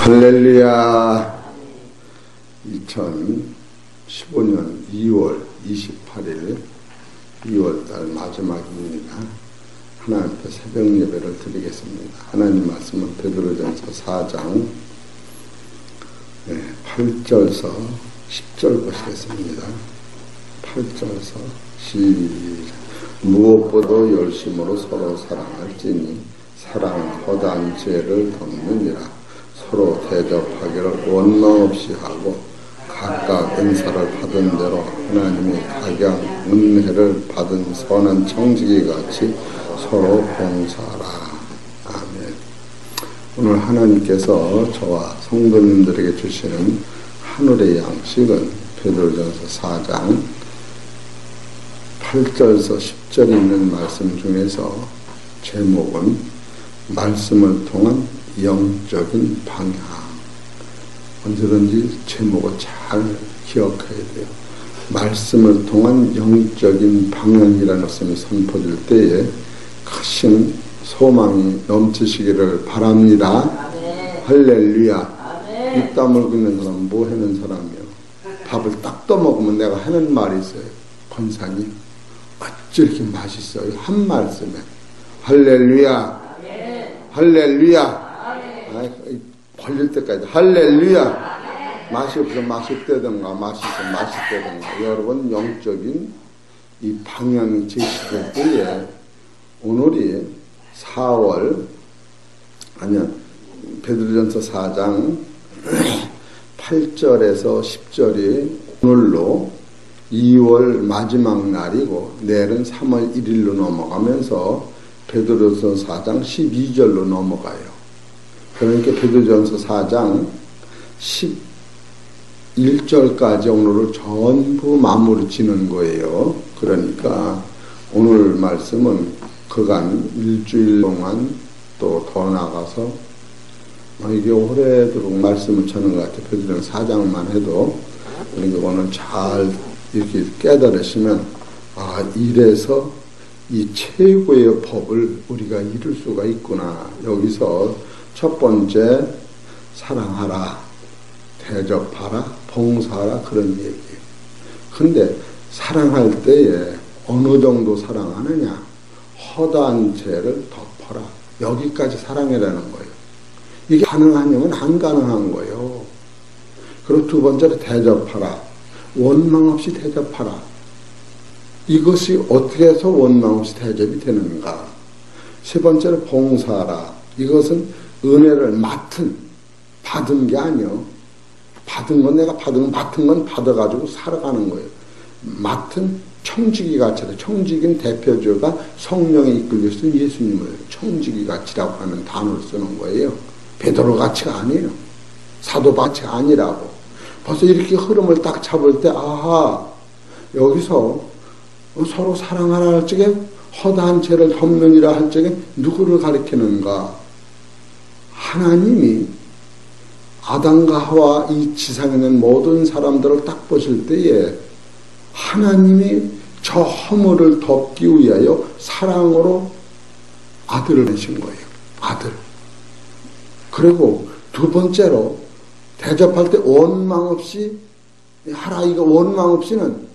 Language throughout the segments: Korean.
할렐루야. 2015년 2월 28일 2월달 마지막입니다. 하나님 앞에 새벽 예배를 드리겠습니다. 하나님 말씀은 베드로전서 4장 8절서 10절 보시겠습니다. 8절서 시작. 무엇보다 열심으로 서로 사랑할지니 사랑은 허다한 죄를 덮느니라. 서로 대접하기를 원망 없이 하고 각각 은사를 받은 대로 하나님의 각양 은혜를 받은 선한 청지기 같이 서로 봉사하라. 아멘. 오늘 하나님께서 저와 성도님들에게 주시는 하늘의 양식은 베드로전서 4장 8절서 10절에 있는 말씀 중에서 제목은 말씀을 통한 영적인 방향. 언제든지 제목을 잘 기억해야 돼요. 말씀을 통한 영적인 방향이라는 말씀이 선포될 때에 크신 소망이 넘치시기를 바랍니다. 아멘. 할렐루야. 아멘. 입 다물고 있는 사람은 뭐 하는 사람이요? 밥을 딱 떠먹으면 내가 하는 말이 있어요. 권사님 어찌 이렇게 맛있어요? 한 말씀에 할렐루야. 아멘. 할렐루야. 걸릴 때까지 할렐루야. 맛이 없어 맛있다든가 맛있어 맛있다든가. 여러분 영적인 이 방향이 제시될 때에 오늘이 4월 베드로전서 4장 8절에서 10절이 오늘로 2월 마지막 날이고 내일은 3월 1일로 넘어가면서 베드로전서 4장 12절로 넘어가요. 그러니까 베드로전서 4장 11절까지 오늘을 전부 마무리 지는 거예요. 그러니까 오늘 말씀은 그간 일주일 동안 또 더 나가서 이게 오래도록 말씀을 전한 것 같아요. 베드로전서 4장만 해도. 그러니까 오늘 잘 이렇게 깨달으시면 이래서 이 최고의 법을 우리가 이룰 수가 있구나. 여기서 첫 번째 사랑하라, 대접하라, 봉사하라 그런 얘기예요. 근데 사랑할 때에 어느 정도 사랑하느냐? 허다한 죄를 덮어라. 여기까지 사랑이라는 거예요. 이게 가능하냐면 안 가능한 거예요. 그리고 두 번째로 대접하라. 원망 없이 대접하라. 이것이 어떻게 해서 원망 없이 대접이 되는가? 세 번째로 봉사하라. 이것은 은혜를 받은 게 아니요. 받은 건 내가 맡은 건 받아가지고 살아가는 거예요. 맡은 청지기 가치다. 청지기는 대표주가 성령에 이끌려서 예수님을 청지기 가치라고 하는 단어를 쓰는 거예요. 베드로 가치가 아니에요. 사도 가치가 아니라고. 벌써 이렇게 흐름을 딱 잡을 때 여기서 서로 사랑하라 할 적에 허다한 죄를 덮느니라 할 적에 누구를 가리키는가? 하나님이 아담과 하와 이 지상에 있는 모든 사람들을 딱 보실 때에 하나님이 저 허물을 덮기 위하여 사랑으로 아들을 내신 거예요. 아들. 그리고 두 번째로 대접할 때 원망 없이 하라. 이거 원망 없이는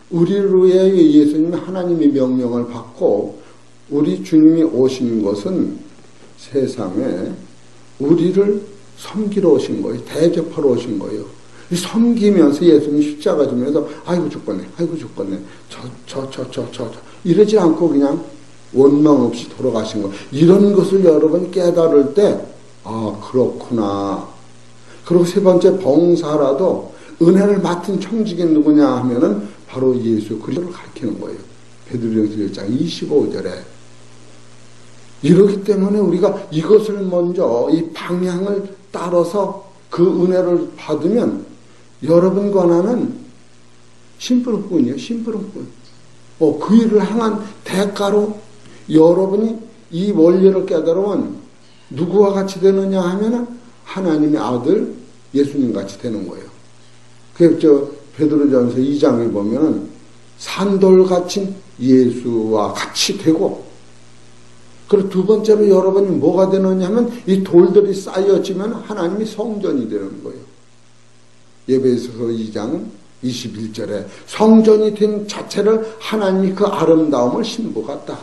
우리를 위하여 예수님이 하나님의 명령을 받고 우리 주님이 오신 것은 세상에 우리를 섬기러 오신 거예요. 대접하러 오신 거예요. 섬기면서 예수님이 십자가 지면서 아이고 죽겠네. 이러지 않고 그냥 원망 없이 돌아가신 거예요. 이런 것을 여러분 깨달을 때 그렇구나. 그리고 세 번째 봉사라도 은혜를 맡은 청지기 누구냐 하면은 바로 예수 그리스도를 가리키는 거예요. 베드로전서 1장 25절에. 이러기 때문에 우리가 이것을 먼저 이 방향을 따라서 그 은혜를 받으면 여러분과 나는 심부름꾼이에요. 심부름꾼. 그 일을 향한 대가로 여러분이 이 원리를 깨달으면 누구와 같이 되느냐 하면은 하나님의 아들 예수님 같이 되는 거예요. 그래서 베드로전서 2장에 보면은 산돌같이 예수와 같이 되고 그리고 두 번째로 여러분이 뭐가 되느냐 하면 이 돌들이 쌓여지면 하나님이 성전이 되는 거예요. 에베소서 2장 21절에 성전이 된 자체를 하나님이 그 아름다움을 신부같다.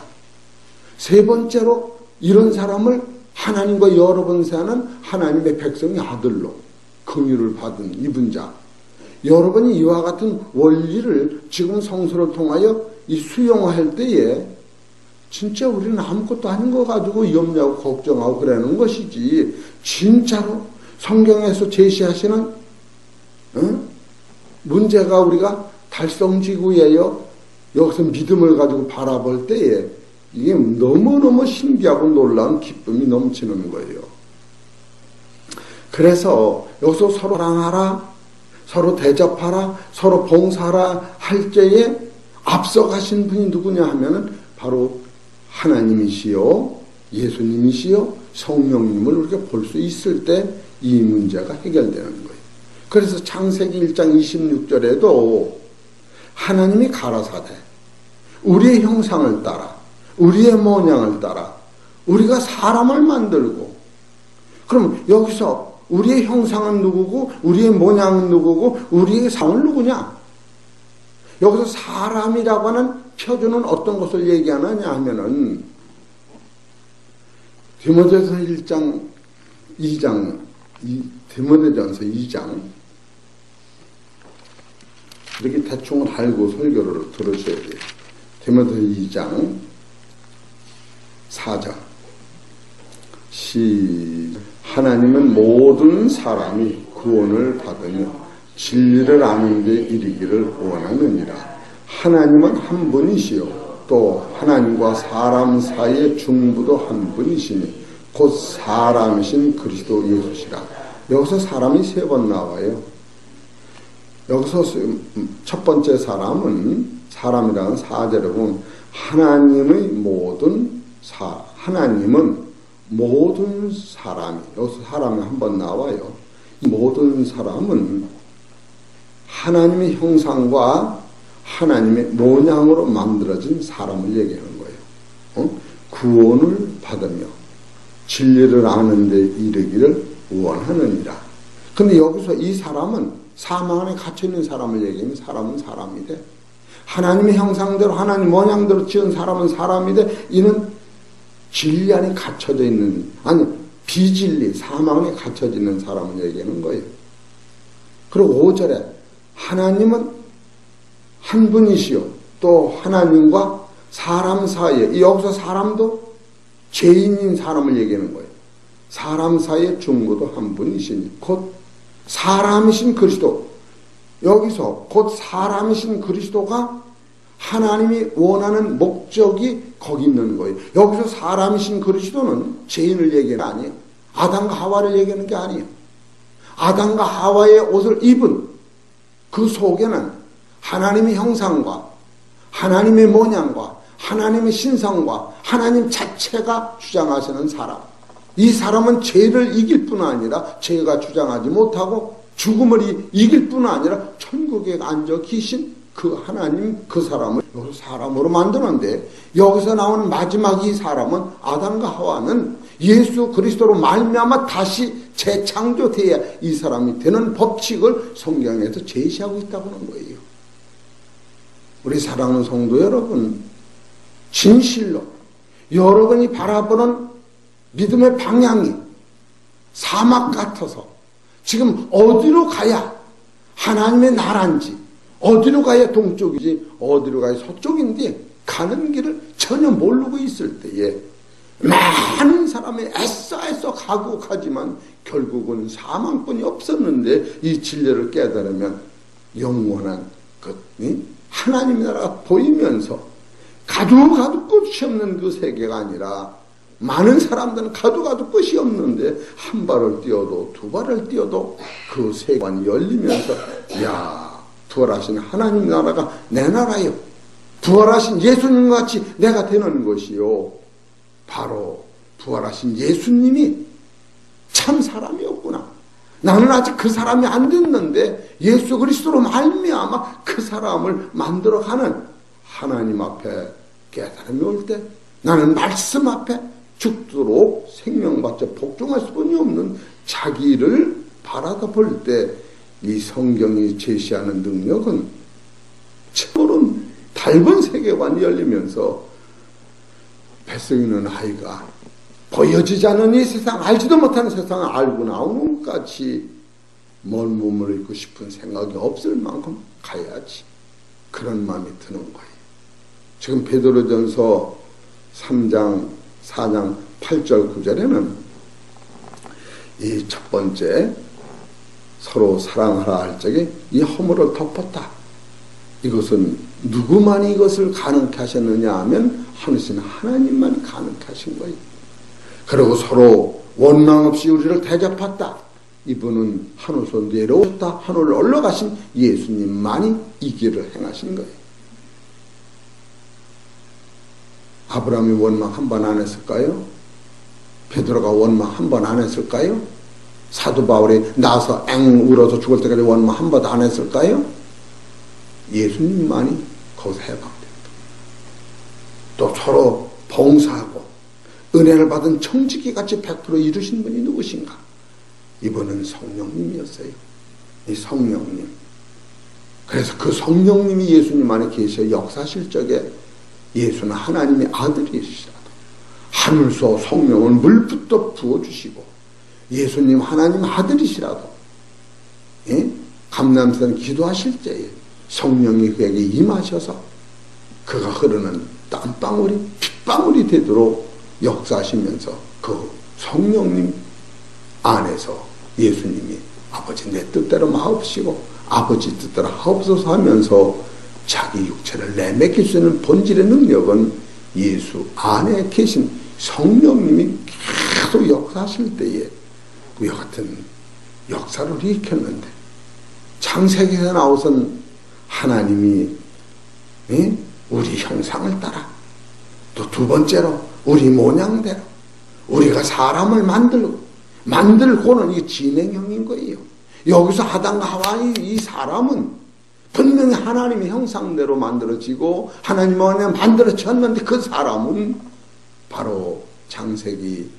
세 번째로 이런 사람을 하나님과 여러분 사는 하나님의 백성의 아들로 긍휼을 받은 입은 자. 여러분이 이와 같은 원리를 지금 성서를 통하여 이 수용할 때에 진짜 우리는 아무것도 아닌 거 가지고 염려하고 걱정하고 그러는 것이지, 진짜로 성경에서 제시하시는 문제가 우리가 달성지구예요. 여기서 믿음을 가지고 바라볼 때에 이게 너무너무 신기하고 놀라운 기쁨이 넘치는 거예요. 그래서 여기서 서로 사랑하라, 서로 대접하라, 서로 봉사하라 할 때에 앞서가신 분이 누구냐 하면은 바로 하나님이시요, 예수님이시요, 성령님을 우리가 볼 수 있을 때 이 문제가 해결되는 거예요. 그래서 창세기 1장 26절에도 하나님이 가라사대 우리의 형상을 따라 우리의 모양을 따라 우리가 사람을 만들고, 그럼 여기서 우리의 형상은 누구고 우리의 모양은 누구고 우리의 상은 누구냐? 여기서 사람이라고 하는 표준은 어떤 것을 얘기하느냐 하면은 디모데전서 1장 2장 디모데전서 2장 이렇게 대충 알고 설교를 들으셔야 돼요. 디모데전서 2장 4장 하나님은 모든 사람이 구원을 받으며 진리를 아는 데 이르기를 원하느니라. 하나님은 한 분이시요 또 하나님과 사람 사이의 중보도 한 분이시니 곧 사람이신 그리스도 예수시라. 여기서 사람이 세 번 나와요. 여기서 첫 번째 사람은, 사람이라는 사제를 보면 하나님의 모든 하나님은 모든 사람이, 여기서 사람이 한 번 나와요. 모든 사람은 하나님의 형상과 하나님의 모양으로 만들어진 사람을 얘기하는 거예요. 구원을 받으며 진리를 아는 데 이르기를 원하느니라. 근데 여기서 이 사람은 사망 안에 갇혀있는 사람을 얘기하면 사람은 사람이 돼. 하나님의 형상대로 하나님 모양대로 지은 사람은 사람이 돼. 이는 진리 안에 갇혀져 있는, 아니 비진리 사망 안에 갇혀져 있는 사람을 얘기하는 거예요. 그리고 5절에 하나님은 한 분이시요 또 하나님과 사람 사이에, 여기서 사람도 죄인인 사람을 얘기하는 거예요. 사람 사이의 중보도 한 분이시니 곧 사람이신 그리스도. 여기서 곧 사람이신 그리스도가 하나님이 원하는 목적이 거기 있는 거예요. 여기서 사람이신 그리스도는 죄인을 얘기하는 게 아니에요. 아담과 하와를 얘기하는 게 아니에요. 아담과 하와의 옷을 입은 그 속에는 하나님의 형상과 하나님의 모양과 하나님의 신성과 하나님 자체가 주장하시는 사람. 이 사람은 죄를 이길 뿐 아니라 죄가 주장하지 못하고 죽음을 이길 뿐 아니라 천국에 앉아 계신 그 하나님, 그 사람을 여기서 사람으로 만드는데, 여기서 나오는 마지막 이 사람은 아담과 하와는 예수 그리스도로 말미암아 다시 재창조돼야 이 사람이 되는 법칙을 성경에서 제시하고 있다고 하는 거예요. 우리 사랑하는 성도 여러분, 진실로 여러분이 바라보는 믿음의 방향이 사막 같아서 지금 어디로 가야 하나님의 나라인지, 어디로 가야 동쪽이지 어디로 가야 서쪽인지 가는 길을 전혀 모르고 있을 때에 많은 사람이 애써 가고 가지만 결국은 사망뿐이 없었는데, 이 진리를 깨달으면 영원한 것, 하나님의 나라가 보이면서 가도 끝이 없는 그 세계가 아니라, 많은 사람들은 가도 끝이 없는데 한 발을 뛰어도 두 발을 뛰어도 그 세계관이 열리면서, 야, 부활하신 하나님 나라가 내 나라요, 부활하신 예수님같이 내가 되는 것이요, 바로 부활하신 예수님이 참 사람이었구나. 나는 아직 그 사람이 안 됐는데 예수 그리스도로 말미암아 그 사람을 만들어가는 하나님 앞에 깨달음이 올 때, 나는 말씀 앞에 죽도록 생명받자 복종할 수뿐이 없는 자기를 바라다 볼 때 이 성경이 제시하는 능력은 참으로 달번 세계관이 열리면서 뱃속에 있는 아이가 보여지지 않는 이 세상, 알지도 못하는 세상을 알고 나오는 것 같이 먼 몸을 입고 싶은 생각이 없을 만큼 가야지. 그런 마음이 드는 거예요. 지금 베드로전서 3장 4장 8절 9절에는 이 첫 번째 서로 사랑하라 할 적에 이 허물을 덮었다. 이것은 누구만이 이것을 가능케 하셨느냐 하면 하늘신 하나님만이 가능케 하신 거예요. 그리고 서로 원망 없이 우리를 대접했다. 이분은 하늘에서 내려오셨다. 하늘을 올라가신 예수님만이 이 길을 행하신 거예요. 아브라함이 원망 한 번 안 했을까요? 베드로가 원망 한 번 안 했을까요? 사도 바울이 나서 울어서 죽을 때까지 원망 한 번도 안 했을까요? 예수님만이 거기서 해방됐다. 또 서로 봉사하고 은혜를 받은 청지기같이 100% 이루신 분이 누구신가? 이분은 성령님이었어요. 이 성령님. 그래서 그 성령님이 예수님 안에 계셔 역사실 적에 예수는 하나님의 아들이시라도 하늘서 성령을 물붓도 부어주시고 예수님 하나님 아들이시라도 감람산 기도하실 때에 성령이 그에게 임하셔서 그가 흐르는 땀방울이 핏방울이 되도록 역사하시면서 그 성령님 안에서 예수님이 아버지 내 뜻대로 마옵시고 아버지 뜻대로 하옵소서 하면서 자기 육체를 내맡길 수 있는 본질의 능력은 예수 안에 계신 성령님이 계속 역사하실 때에 우리와 같은 역사를 일으켰는데 창세기에서 나오선 하나님이 우리 형상을 따라 또 두 번째로 우리 모양대로 우리가 사람을 만들고는 이 진행형인 거예요. 여기서 아담과 하와의 이 사람은 분명히 하나님의 형상대로 만들어지고 하나님 안에 만들어졌는데 그 사람은 바로 창세기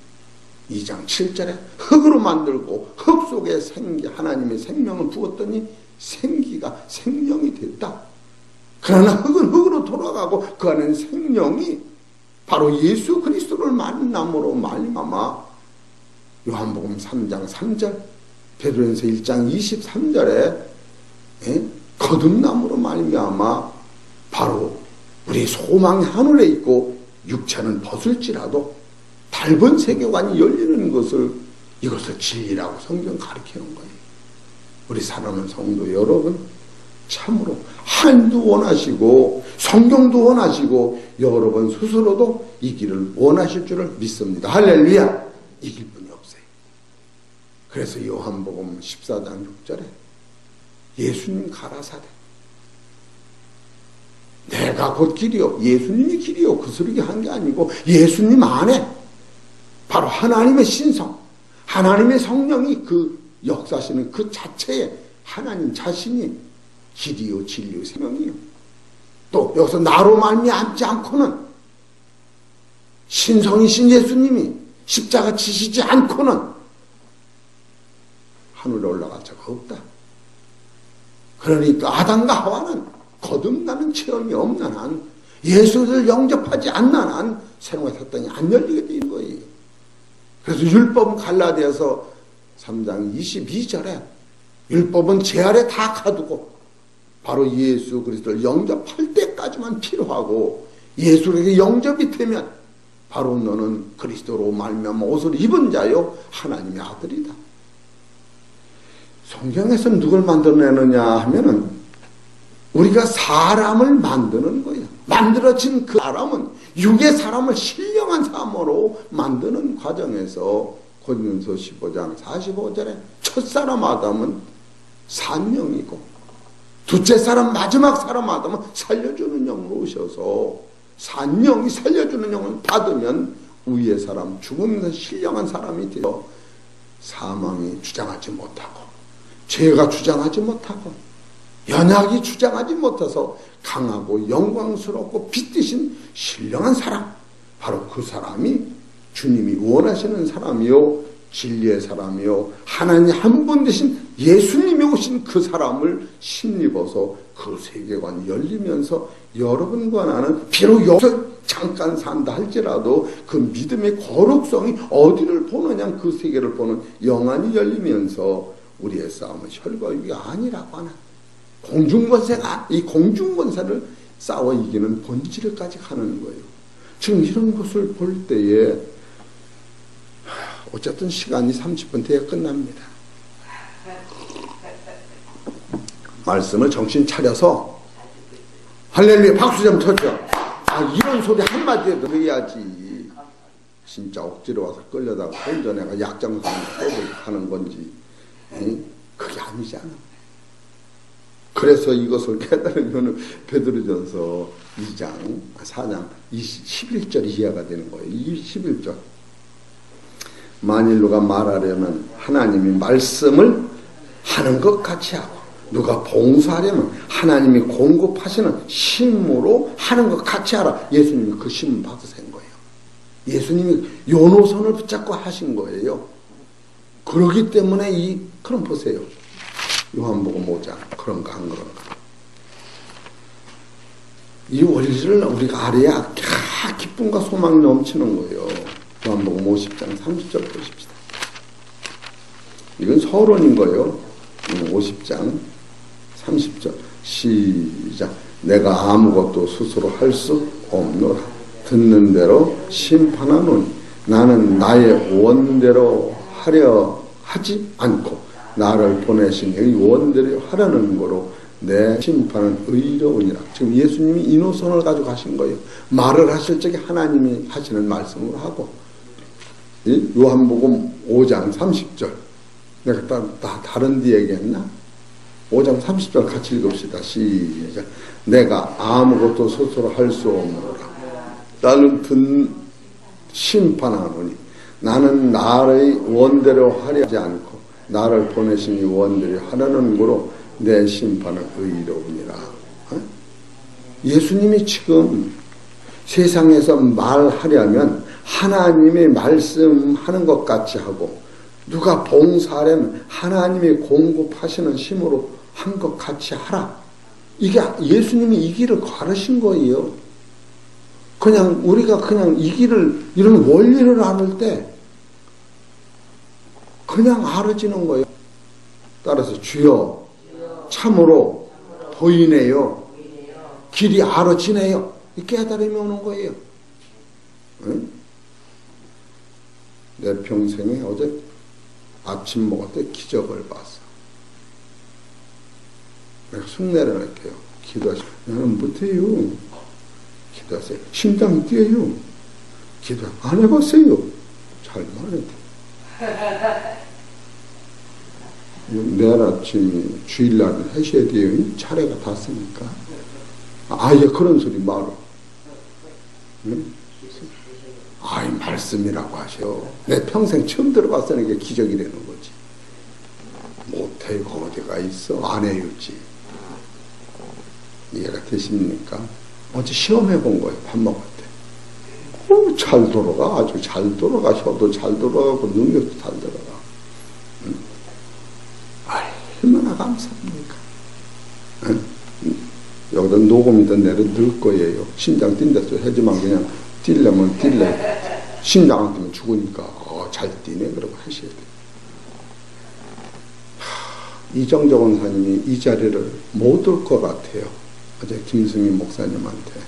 2장 7절에 흙으로 만들고 흙 속에 하나님의 생명을 부었더니 생기가 생명이 됐다. 그러나 흙은 흙으로 돌아가고 그 안에는 생명이 바로 예수 그리스도를 만남으로 말미암아 요한복음 3장 3절 베드로전서 1장 23절에 거듭남으로 말미암아 바로 우리 소망이 하늘에 있고 육체는 벗을지라도 달번 세계관이 열리는 것을 이것을 진리라고 성경 가르치는 거예요. 우리 사랑하는 성도 여러분 참으로 하나님도 원하시고 성경도 원하시고 여러분 스스로도 이 길을 원하실 줄을 믿습니다. 할렐루야. 이길 분이 없어요. 그래서 요한복음 14장 6절에 예수님 가라사대 내가 곧 길이요 예수님이 길이요 그 소리 한 게 아니고 예수님 안에 바로 하나님의 신성 하나님의 성령이 그 역사하시는 그 자체에 하나님 자신이 길이요 진리요 생명이요 또 여기서 나로 말미암지 않고는 신성이신 예수님이 십자가 지시지 않고는 하늘에 올라갈 자가 없다. 그러니까 아담과 하와는 거듭나는 체험이 없는 한 예수를 영접하지 않는 한 새로운 세상이 안 열리게 되는 거예요. 그래서 율법은 갈라디아서 3장 22절에 율법은 제 아래 다 가두고 바로 예수 그리스도를 영접할 때까지만 필요하고 예수에게 영접이 되면 바로 너는 그리스도로 말미암아 옷을 입은 자요 하나님의 아들이다. 성경에서 누굴 만들어내느냐 하면은 우리가 사람을 만드는 거예요. 만들어진 그 사람은 육의 사람을 신령한 사람으로 만드는 과정에서 고린도서 15장 45절에 첫사람 아담은 산영이고 둘째 사람 마지막 사람 아담은 살려주는 영으로 오셔서 산영이 살려주는 영을 받으면 위의 사람 죽으면서 신령한 사람이 되어 사망이 주장하지 못하고 죄가 주장하지 못하고 연약이 주장하지 못해서 강하고 영광스럽고 빛드신 신령한 사람 바로 그 사람이 주님이 원하시는 사람이요, 진리의 사람이요, 하나님 한 분 되신 예수님이 오신 그 사람을 힘입어서 그 세계관이 열리면서 여러분과 나는 비록 여기서 잠깐 산다 할지라도 그 믿음의 거룩성이 어디를 보느냐, 그 세계를 보는 영안이 열리면서 우리의 싸움은 혈과 육이 아니라고 하는 공중권세가, 이 공중권세를 싸워 이기는 본질까지 가는 거예요. 지금 이런 것을 볼 때에 어쨌든 시간이 30분 뒤에 끝납니다. 말씀을 정신 차려서 할렐루야 박수 좀 쳐줘. 이런 소리 한마디에 들어야지. 진짜 억지로 와서 끌려다가 혼자 내가 약장사는 하는 건지 그게 아니잖아. 그래서 이것을 깨달으면 베드로전서 2장 4장 11절이 이해가 되는 거예요. 11절. 만일 누가 말하려면 하나님이 말씀을 하는 것 같이 하고, 누가 봉사하려면 하나님이 공급하시는 심으로 하는 것 같이 하라. 예수님이 그 심 받으신 거예요. 예수님이 요 노선을 붙잡고 하신 거예요. 그러기 때문에 그럼 보세요. 요한복음 5장 그런가 안 그런가. 이 원리를 우리가 알아야 기쁨과 소망이 넘치는 거예요. 요한복음 50장 30절 보십시다. 이건 서론인 거예요. 50장 30절 시작. 내가 아무것도 스스로 할 수 없노라. 듣는 대로 심판하노니 나는 나의 원대로 하려 하지 않고 나를 보내신 이 원대로 하려는 거로 내 심판은 의로우니라. 지금 예수님이 이 노선을 가지고 가신 거예요. 말을 하실 적에 하나님이 하시는 말씀을 하고, 요한복음 5장 30절 내가 다른 데 얘기했나? 5장 30절 같이 읽읍시다. 시작. 내가 아무것도 스스로 할 수 없노라. 나는 심판하노니 나는 나의 원대로 하려 하지 않고 나를 보내신 이 원대로 하려는 거로 내 심판은 의로우니라. 예수님이 지금 세상에서 말하려면 하나님의 말씀하는 것 같이 하고, 누가 봉사하려면 하나님이 공급하시는 힘으로 한 것 같이 하라. 이게 예수님이 이 길을 가르신 거예요. 그냥 우리가 그냥 이 길을, 이런 원리를 알을 때 그냥 알아지는 거예요. 따라서 주여 참으로 보이네요. 길이 알아지네요. 이 깨달음이 오는 거예요. 응? 내 평생에 어제 아침 먹을 때 기적을 봤어. 내가 흉내를 낼게요. 기도하시고, 나는 못해요. 기도하세요. 심장이 뛰어요. 기도 안 해봤어요. 잘만 해도. 내일 아침 주일날 하셔야 돼요. 차례가 닿았으니까. 아예 그런 소리 말어. 응? 아이 말씀이라고 하셔. 내 평생 처음 들어봤으니까 기적이라는 거지. 못해요. 어디가 있어. 안 해요지. 이해가 되십니까? 어제 시험해 본 거예요. 밥 먹을 때. 잘 돌아가. 아주 잘 돌아가. 혀도 잘 돌아가고 능력도 잘 돌아가. 얼마나 감사합니까? 여기다 녹음이다 내려 넣을 거예요. 심장 뛴다서 하지만 그냥 뛰려면 뛰래. 심장 안 뛰면 죽으니까 잘 뛰네. 그러고 하셔야 돼요. 이정적 원사님이 이 자리를 못 올 것 같아요. 어제 김승희 목사님한테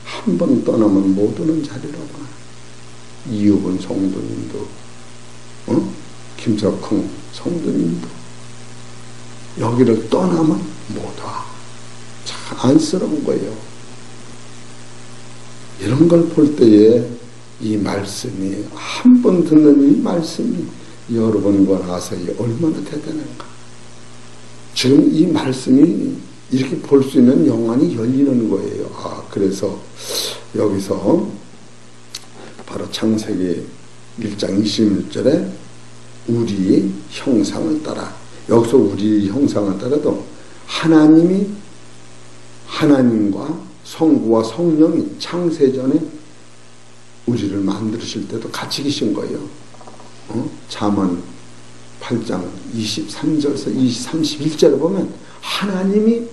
한 번 떠나면 못 오는 자리라고 하나. 이유근 성도님도 김석흥 성도님도 여기를 떠나면 못 와. 참 안쓰러운 거예요. 이런 걸 볼 때에 이 말씀이, 한 번 듣는 이 말씀이 여러분과 나서 얼마나 대단한가. 지금 이 말씀이 이렇게 볼 수 있는 영안이 열리는 거예요. 그래서 여기서 바로 창세기 1장 21절에 우리의 형상을 따라, 여기서 우리의 형상을 따라도 하나님과 성부와 성령이 창세전에 우리를 만드실 때도 같이 계신 거예요. 잠언 8장 23절에서 31절에 보면 하나님이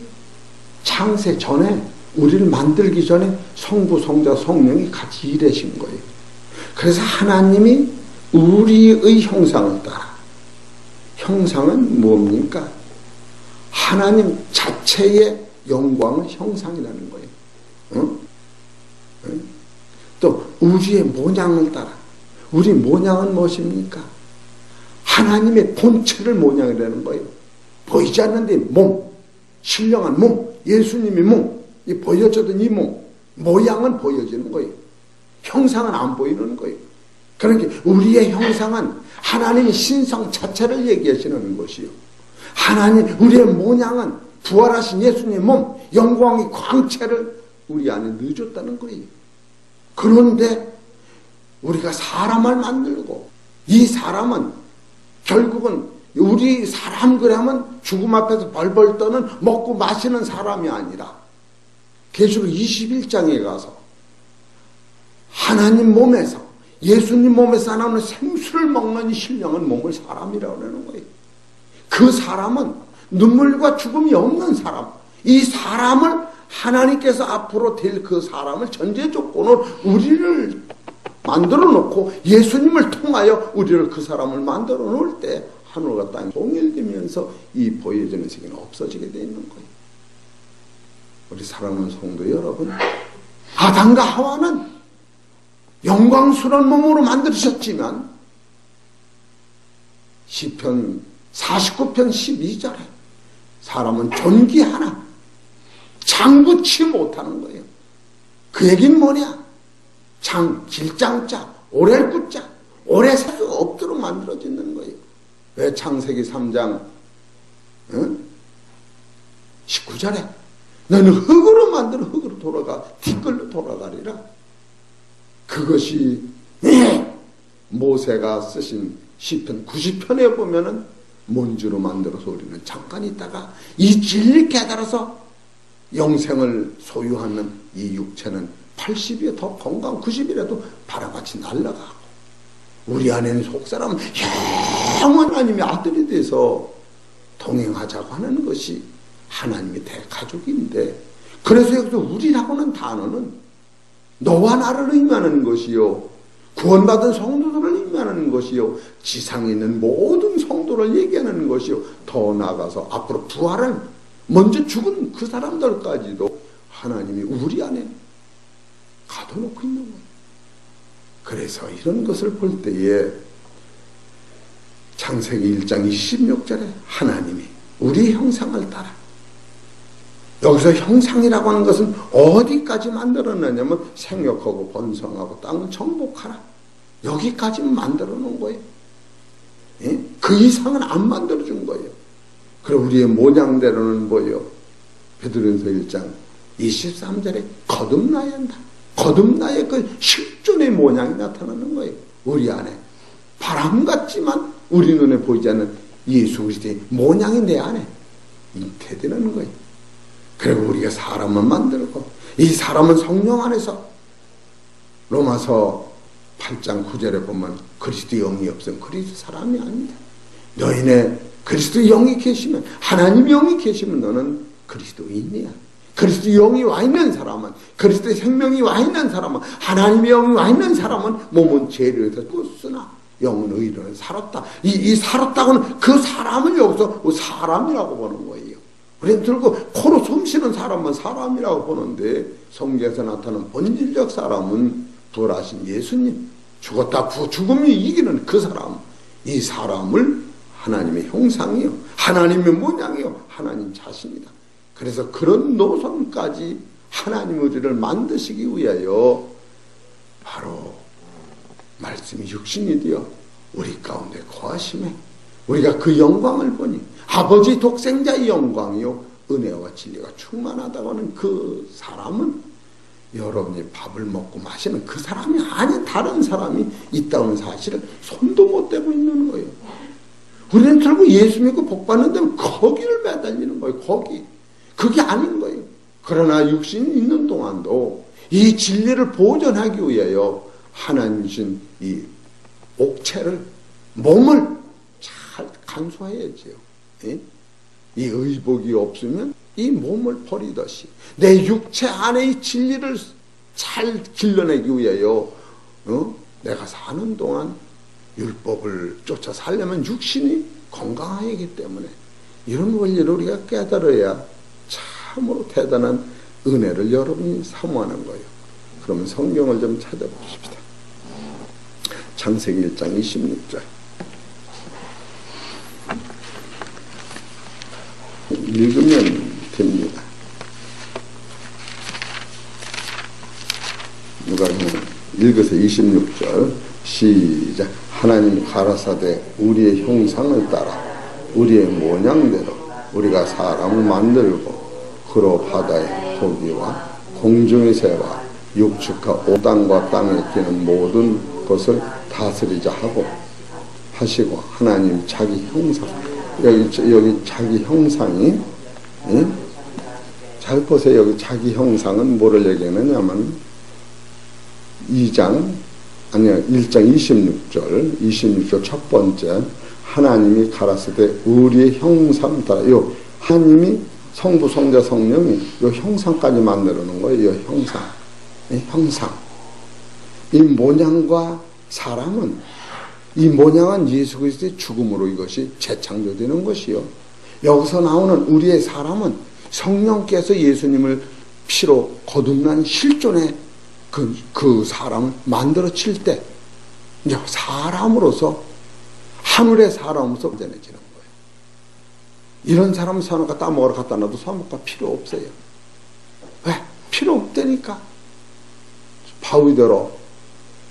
창세 전에 우리를 만들기 전에 성부, 성자, 성령이 같이 일하신 거예요. 그래서 하나님이 우리의 형상을 따라, 형상은 뭡니까? 하나님 자체의 영광의 형상이라는 거예요. 또 우리의 모양을 따라, 우리 모양은 무엇입니까? 하나님의 본체를 모양이라는 거예요. 보이지 않는데 몸, 신령한 몸, 예수님의 몸, 이 보여주던 이 몸, 모양은 보여지는 거예요. 형상은 안 보이는 거예요. 그러니까 우리의 형상은 하나님의 신성 자체를 얘기하시는 것이요. 하나님, 우리의 모양은 부활하신 예수님의 몸, 영광의 광채를 우리 안에 넣어줬다는 거예요. 그런데 우리가 사람을 만들고, 이 사람은 결국은 우리 사람 그러면 죽음 앞에서 벌벌 떠는 먹고 마시는 사람이 아니라 계시록 21장에 가서 하나님 몸에서, 예수님 몸에서 나오는 생수를 먹는 이 신령한 몸을 사람이라고 하는 거예요. 그 사람은 눈물과 죽음이 없는 사람, 이 사람을 하나님께서 앞으로 될 그 사람을 전제 조건으로 우리를 만들어 놓고 예수님을 통하여 우리를 그 사람을 만들어 놓을 때 하늘과 땅이 동일되면서 이 보여지는 세계는 없어지게 되어 있는 거예요. 우리 사랑하는 성도 여러분, 아담과 하와는 영광스러운 몸으로 만드셨지만 시편 49편 12절에 사람은 존귀 하나 장구치 못하는 거예요. 그 얘기는 뭐냐? 길장자, 오렐구자, 오래 살 수 없도록 만들어지는 거예요. 왜 창세기 3장 19절에 너는 흙으로 만들어 흙으로 돌아가 티끌로 돌아가리라. 그것이 모세가 쓰신 시편 90편에 보면은 먼지로 만들어서 우리는 잠깐 있다가 이 진리 깨달아서 영생을 소유하는 이 육체는 80이 더 건강 90이라도 바람같이 날아가고 우리 안에는 속사람은 영원 하나님의 아들이 돼서 동행하자고 하는 것이 하나님의 대가족인데, 그래서 여기서 우리라고는 단어는 너와 나를 의미하는 것이요, 구원받은 성도들을 의미하는 것이요, 지상에 있는 모든 성도를 얘기하는 것이요, 더 나아가서 앞으로 부활을 먼저 죽은 그 사람들까지도 하나님이 우리 안에 가둬놓고 있는 거예요. 그래서 이런 것을 볼 때에 창세기 1장 26절에 하나님이 우리 형상을 따라, 여기서 형상이라고 하는 것은 어디까지 만들어내냐면 생육하고 번성하고 땅을 정복하라, 여기까지 만들어 놓은 거예요. 예? 그 이상은 안 만들어준 거예요. 그리고 우리의 모양대로는 뭐예요? 베드로전서 1장 23절에 거듭나야 한다. 거듭나야 그 실존의 모양이 나타나는 거예요. 우리 안에 바람 같지만 우리 눈에 보이지 않는 예수 그리스도의 모양이 내 안에 잉태되는 거예요. 그리고 우리가 사람을 만들고 이 사람은 성령 안에서 로마서 8장 9절에 보면 그리스도 영이 없으면 그리스도 사람이 아니다. 너희네 그리스도 영이 계시면, 하나님 영이 계시면 너는 그리스도인이야. 그리스도 영이 와 있는 사람은, 그리스도의 생명이 와 있는 사람은, 하나님의 영이 와 있는 사람은 몸은 죄를 해서 죽었으나 영은 의로는 살았다. 이 살았다고는 그 사람을 여기서 사람이라고 보는 거예요. 우리는 들고 코로 숨쉬는 사람은 사람이라고 보는데, 성경에서 나타나는 본질적 사람은 부활하신 예수님, 죽었다 죽음이 이기는 그 사람, 이 사람을 하나님의 형상이요, 하나님의 모양이요, 하나님 자신이다. 그래서 그런 노선까지 하나님 우리를 만드시기 위하여 바로 말씀이 육신이 되어 우리 가운데 거하심에 우리가 그 영광을 보니 아버지 독생자의 영광이요 은혜와 진리가 충만하다고 하는 그 사람은 여러분이 밥을 먹고 마시는 그 사람이 아닌 다른 사람이 있다는 사실을 손도 못 대고 있는 거예요. 우리는 결국 예수 믿고 복 받는 데는 거기를 매달리는 거예요. 거기. 그게 아닌 거예요. 그러나 육신이 있는 동안도 이 진리를 보존하기 위하여 하나님 주신 이 옥체를, 몸을 잘 간수해야지요. 예? 이 의복이 없으면 이 몸을 버리듯이 내 육체 안의 진리를 잘 길러내기 위하여 내가 사는 동안 율법을 쫓아 살려면 육신이 건강하기 때문에 이런 원리를 우리가 깨달아야 참으로 대단한 은혜를 여러분이 사모하는 거예요. 그러면 성경을 좀 찾아보십시다. 창세기 1장 26절 읽으면 됩니다. 누가 읽어서 26절 시작. 하나님이 가라사대 우리의 형상을 따라 우리의 모양대로 우리가 사람을 만들고 그로 바다의 고기와 공중의 새와 육축과 온 땅과 땅에 끼는 모든 것을 다스리자 하고 하시고 하나님 자기 형상 여기 자기 형상이 잘 보세요. 여기 자기 형상은 뭐를 얘기하느냐면 1장 26절 첫 번째 하나님이 가라사대 우리의 형상 따라 요 하나님이 성부 성자 성령이 요 형상까지 만들어 놓은 거예요. 요 형상 이 모양과 사람은 이 모양은 예수 그리스도의 죽음으로 이것이 재창조되는 것이요. 여기서 나오는 우리의 사람은 성령께서 예수님을 피로 거듭난 실존의 그 사람을 만들어칠 때 이제 사람으로서 하늘의 사람으로서 전해지는 거예요. 이런 사람은 선을 갖다 먹으러 갖다 놔도 선물가 필요 없어요. 왜? 필요 없다니까. 바위대로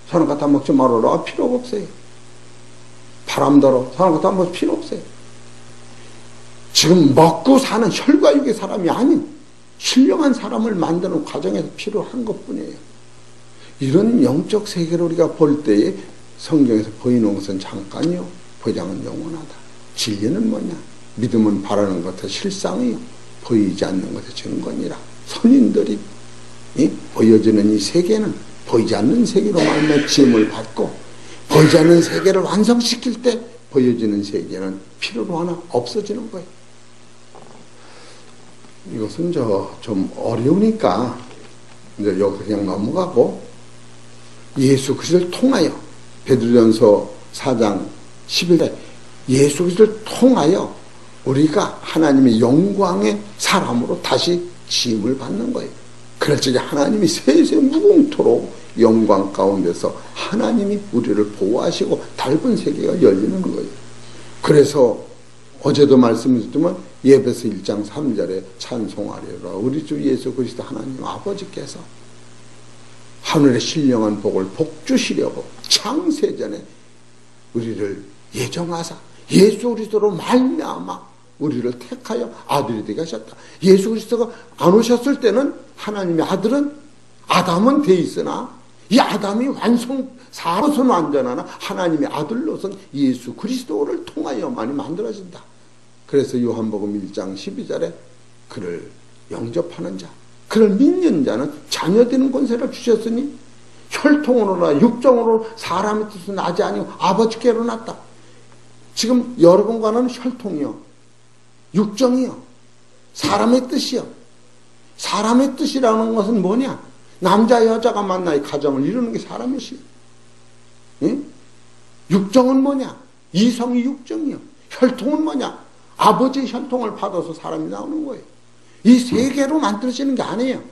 선을 갖다 먹지 말아라. 필요가 없어요. 바람대로 선을 갖다 먹을 필요 없어요. 지금 먹고 사는 혈과육의 사람이 아닌 신령한 사람을 만드는 과정에서 필요한 것뿐이에요. 이런 영적 세계를 우리가 볼 때에 성경에서 보이는 것은 잠깐이요. 보장은 영원하다. 진리는 뭐냐? 믿음은 바라는 것의 실상이요. 보이지 않는 것의 증거니라. 선인들이 보여지는 이 세계는 보이지 않는 세계로 말미암아 지음을 받고 보이지 않는 세계를 완성시킬 때 보여지는 세계는 필요로 하나 없어지는 거예요. 이것은 좀 어려우니까 이제 여기 그냥 넘어가고 예수 그리스도를 통하여 베드로전서 4장 11절 예수 그리스도를 통하여 우리가 하나님의 영광의 사람으로 다시 지음을 받는 거예요. 그럴 적에 하나님이 세세 무궁토록 영광 가운데서 하나님이 우리를 보호하시고 달분 세계가 열리는 거예요. 그래서 어제도 말씀드렸지만 예배서 1장 3절에 찬송하리라. 우리 주 예수 그리스도 하나님 아버지께서 하늘의 신령한 복을 복주시려고 창세전에 우리를 예정하사 예수 그리스도로 말미암아 우리를 택하여 아들이 되게 하셨다. 예수 그리스도가 안 오셨을 때는 하나님의 아들은 아담은 돼 있으나 이 아담이 사로서는 완전하나 하나님의 아들로서는 예수 그리스도를 통하여만이 만들어진다. 그래서 요한복음 1장 12절에 그를 영접하는 자 그를 믿는 자는 자녀되는 권세를 주셨으니 혈통으로나 육정으로 사람의 뜻은 나지 아니고 아버지께로 났다. 지금 여러분과는 혈통이요 육정이요 사람의 뜻이요. 사람의 뜻이라는 것은 뭐냐? 남자 여자가 만나야 가정을 이루는 게 사람의 뜻이요. 예? 육정은 뭐냐? 이성이 육정이요. 혈통은 뭐냐? 아버지의 혈통을 받아서 사람이 나오는 거예요. 이 세계로 만들어지는 게 아니에요.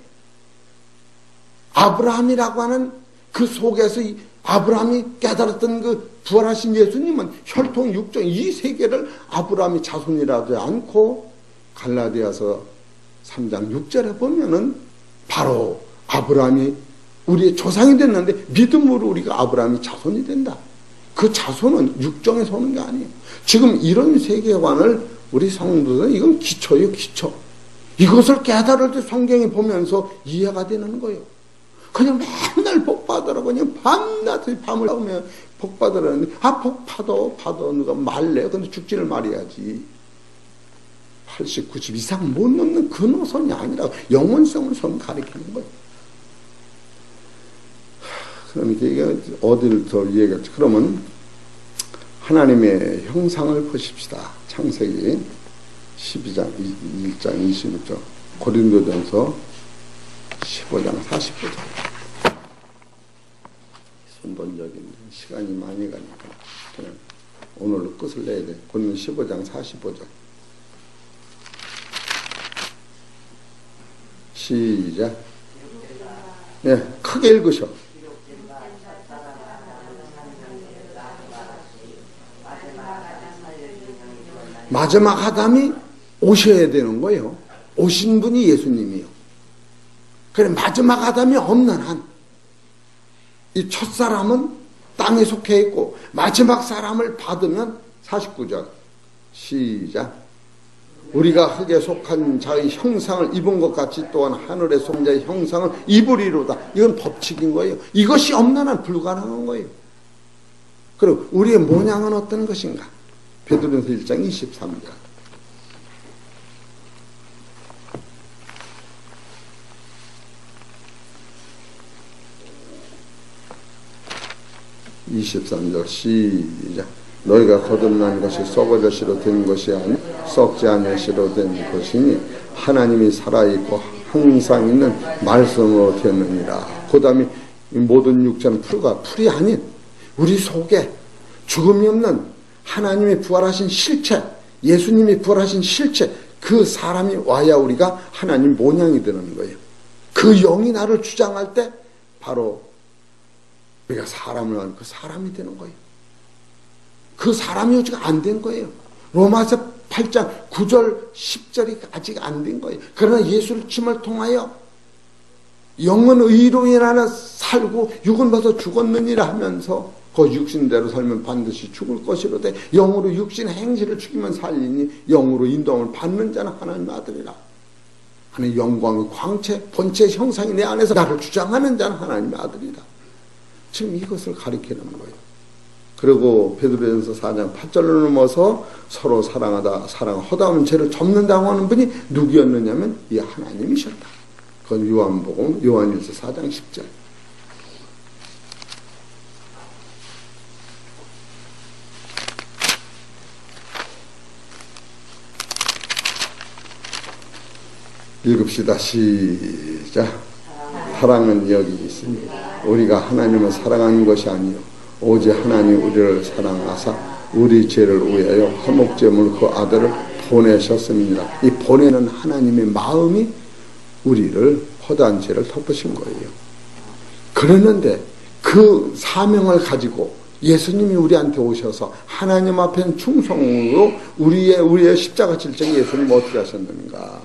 아브라함이라고 하는 그 속에서 아브라함이 깨달았던 그 부활하신 예수님은 혈통 육정 이 세계를 아브라함이 자손이라지 않고 갈라디아서 3장 6절에 보면은 바로 아브라함이 우리의 조상이 됐는데 믿음으로 우리가 아브라함이 자손이 된다. 그 자손은 육정에서 오는 게 아니에요. 지금 이런 세계관을 우리 성도들은 이건 기초예요, 기초. 이것을 깨달을 때 성경에 보면서 이해가 되는 거예요. 그냥 맨날 복 받으라고 그냥 밤낮을 밤을 자면 복 받으라는데 복 받아 누가 말래? 근데 죽지를 말해야지. 80, 90 이상 못 넘는 그 노선이 아니라 영원성을 선 가리키는 거예요. 그러니까 이게 어디를 더 얘기했지? 그러면 하나님의 형상을 보십시다. 창세기 12장 1장 26절, 고린도전서 15장 45절. 순번적인 시간이 많이 가니까 그냥 오늘로 끝을 내야 돼. 고린도 15장 45절. 시작. 네, 크게 읽으셔. 마지막 아담이 오셔야 되는 거예요. 오신 분이 예수님이요. 그래, 마지막 아담이 없는 한, 이 첫사람은 땅에 속해 있고, 마지막 사람을 받으면 49절. 시작. 우리가 흙에 속한 자의 형상을 입은 것 같이 또한 하늘에 속한 자의 형상을 입으리로다. 이건 법칙인 거예요. 이것이 없는 한 불가능한 거예요. 그리고 우리의 모양은 어떤 것인가? 베드로전서 1장 23절. 시작. 너희가 거듭난 것이 썩어져 시로 된 것이 아니 썩지 않은 시로 된 것이니 하나님이 살아있고 항상 있는 말씀으로 되느니라. 그 다음에 모든 육체는 풀이 아닌 우리 속에 죽음이 없는 하나님이 부활하신 실체, 예수님이 부활하신 실체, 그 사람이 와야 우리가 하나님 모양이 되는 거예요. 그 영이 나를 주장할 때 바로 우리가 사람을 하는 그 사람이 되는 거예요. 그 사람이 아직 안 된 거예요. 로마서 8장 9절 10절이 아직 안 된 거예요. 그러나 예수를 침을 통하여 영은 의로 인하여 살고 육은 벌써 죽었느니라 하면서 그 육신대로 살면 반드시 죽을 것이로되 영으로 육신 행실을 죽이면 살리니 영으로 인도함을 받는 자는 하나님의 아들이라. 하나님의 영광의 광채 본체 형상이 내 안에서 나를 주장하는 자는 하나님의 아들이다. 지금 이것을 가리키는 거예요. 그리고 베드로전서 4장 8절로 넘어서 서로 사랑하다 허다하면 죄를 접는다고 하는 분이 누구였느냐면 이 하나님이셨다. 그건 요한복음 요한일서 4장 10절. 읽읍시다. 시작. 사랑은 여기 있습니다. 우리가 하나님을 사랑하는 것이 아니요 오직 하나님 우리를 사랑하사 우리 죄를 위하여 화목제물 그 아들을 보내셨습니다. 이 보내는 하나님의 마음이 우리를 허다한 죄를 덮으신 거예요. 그랬는데 그 사명을 가지고 예수님이 우리한테 오셔서 하나님 앞에 충성으로 우리의 십자가 질정에 예수님 어떻게 하셨는가?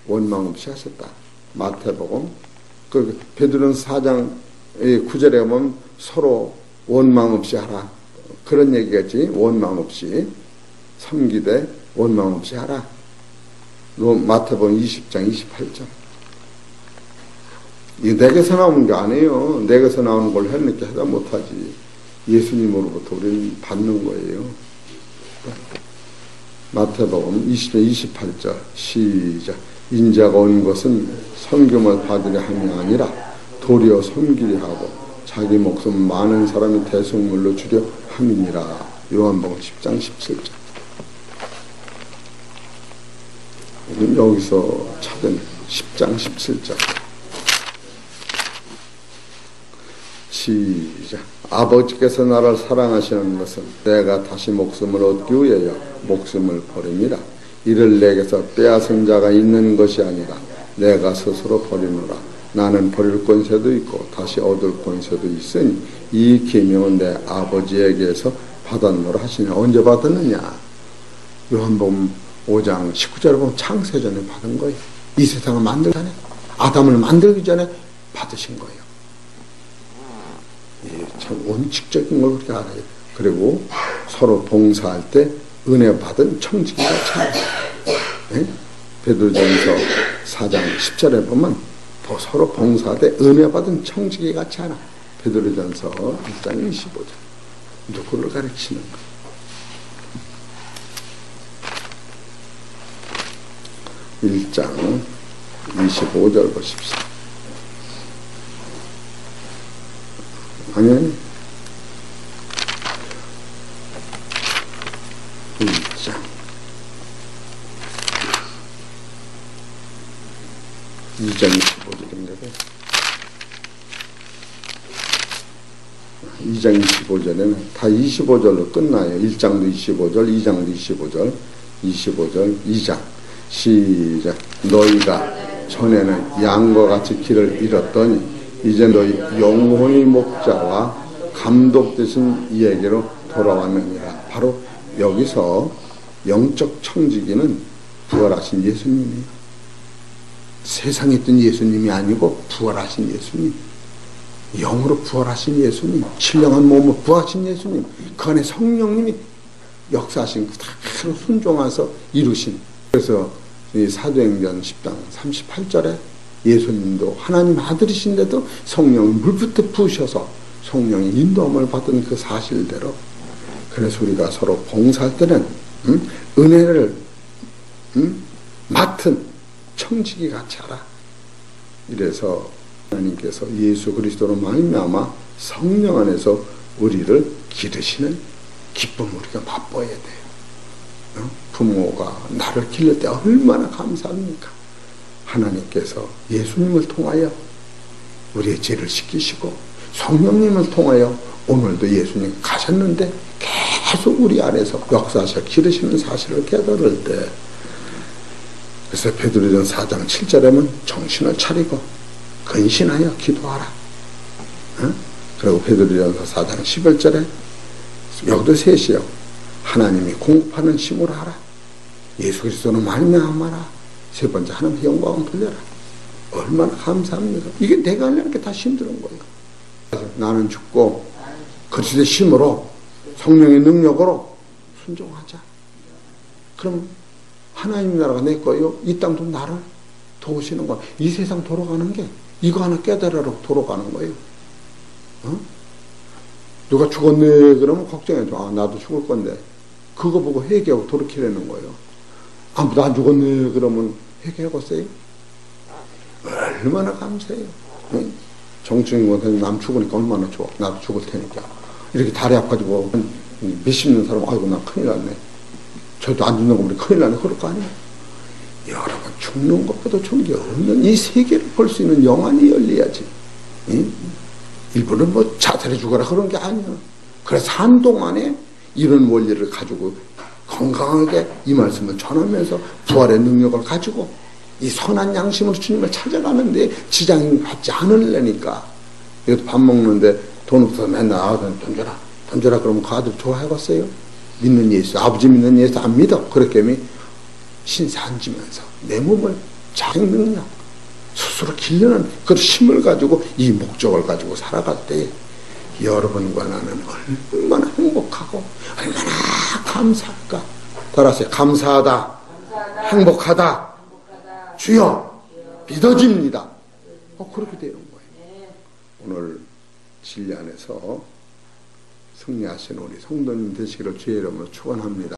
원망 없이 하셨다. 마태복음 그 베드로전서 4장 9절에 보면 서로 원망 없이 하라. 그런 얘기겠지. 원망 없이 섬기되 원망 없이 하라. 마태복음 20장 28절. 이 내게서 나오는 게 아니에요. 내게서 나오는 걸 해놓게 하다 못하지. 예수님으로부터 우리는 받는 거예요. 마태복음 20장 28절 시작. 인자가 온 것은 섬김을 받으려 함이 아니라 도리어 섬기려 하고 자기 목숨 많은 사람이 대속물로 주려 함이니라. 요한복음 10장 17절. 여기서 찾은 10장 17절. 시작. 아버지께서 나를 사랑하시는 것은 내가 다시 목숨을 얻기 위하여 목숨을 버립니다. 이를 내게서 빼앗은 자가 있는 것이 아니라 내가 스스로 버리노라. 나는 버릴 권세도 있고 다시 얻을 권세도 있으니 이 계명은 내 아버지에게서 받았노라 하시니 언제 받았느냐? 요한복음 5장 19절에 보면 창세전에 받은 거예요. 이 세상을 만들기 전에 아담을 만들기 전에 받으신 거예요. 참 원칙적인 걸 그렇게 알아야 돼요. 그리고 서로 봉사할 때 은혜 받은 청지기가 참 베드로전서 4장 10절에 보면 서로 봉사할 때 은혜 받은 청지기 같지 않아. 베드로전서 1장 25절. 누구를 가르치는 거. 1장 25절 보십시오. 아니 1장 2장 25절인가요? 2장 25절에는 다 25절로 끝나요. 1장도 25절, 2장도 25절, 25절, 2장. 시작. 너희가 전에는 양과 같이 길을 잃었더니 이제 너희 영혼의 목자와 감독 되신 이에게로 돌아왔느니라. 바로 여기서 영적 청지기는 부활하신 예수님이에요. 세상에 있던 예수님이 아니고 부활하신 예수님. 영으로 부활하신 예수님, 신령한 몸으로 부활하신 예수님, 그 안에 성령님이 역사하신 그대로 순종해서 이루신. 그래서 이 사도행전 10장 38절에 예수님도 하나님 아들이신데도 성령을 물부터 부으셔서 성령의 인도함을 받은 그 사실대로, 그래서 우리가 서로 봉사할 때는 은혜를 맡은 청지기 같이 하라. 이래서 하나님께서 예수 그리스도로 말미암아 성령 안에서 우리를 기르시는 기쁨을 우리가 맛보아야 돼요. 부모가 나를 기를 때 얼마나 감사합니까? 하나님께서 예수님을 통하여 우리의 죄를 씻기시고 성령님을 통하여 오늘도 예수님 가셨는데 계속 우리 안에서 역사하셔 기르시는 사실을 깨달을 때, 그래서 베드로전 4장 7절에는 정신을 차리고 근신하여 기도하라. 그리고 베드로전서 4장 11절에 여기도 셋이요. 하나님이 공급하는 심으로 하라. 예수 그리스도는 말미암아라. 세 번째, 하나님의 영광을 돌려라. 얼마나 감사합니까? 이게 내가 하려는 게 다 힘든 거예요. 나는 죽고 그리스도의 힘으로 성령의 능력으로 순종하자. 그럼 하나님 나라가 내 거요. 이 땅도 나를 도우시는 거야. 이 세상 돌아가는 게 이거 하나 깨달으러 돌아가는 거예요. 누가 죽었네 그러면 걱정해줘. 아, 나도 죽을 건데. 그거 보고 회개하고 돌이키려는 거예요. 아, 나 죽었네 그러면 회개해봤어요? 얼마나 감사해요. 정충이 못하니 남 죽으니까 얼마나 좋아. 나도 죽을 테니까. 이렇게 다리 아파지고 몇십 년 사람, 아이고 나 큰일 났네. 저도 안 죽는 거 우리 큰일 나네. 그럴 거 아니에요. 여러분, 죽는 것보다 좋은 게 없는 이 세계를 볼 수 있는 영안이 열려야지. 일부러 뭐 자살해 죽어라 그런 게 아니야. 그래서 한동안에 이런 원리를 가지고 건강하게 이 말씀을 전하면서 부활의 능력을 가지고 이 선한 양심으로 주님을 찾아가는데 지장이 받지 않으려니까. 이것도 밥 먹는데 돈 없어서 맨날 돈 줘라 돈 줘라 그러면 그 아들 좋아해봤어요? 믿는 예수, 아버지 믿는 예수 안 믿어. 그렇게 신세 안 지면서 내 몸을 자기 능력 스스로 길러는 그 힘을 가지고 이 목적을 가지고 살아갈 때 여러분과 나는 얼마나 행복하고 얼마나 감사할까. 따라서 감사하다, 행복하다, 주여 믿어집니다. 그렇게 되는 거예요. 오늘 진리 안에서 승리하시는 우리 성도님 되시기를 주의 이름으로 축원합니다.